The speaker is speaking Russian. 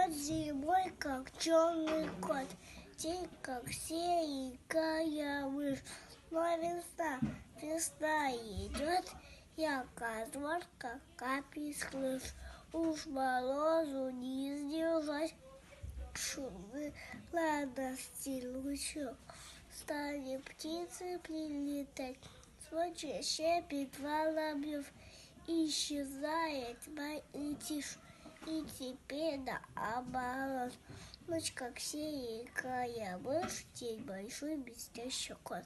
Идет зимой, как черный кот, день, как серенькая мышь. Но весна идет, я козлот, как капель слыш. Уж морозу не сдержать, шумы радости лучок. Стали птицы прилетать, звонче щепет воробьев, исчезает моя тишь. И теперь наоборот, ночь как серенькая мышь, день большой блестящий кот.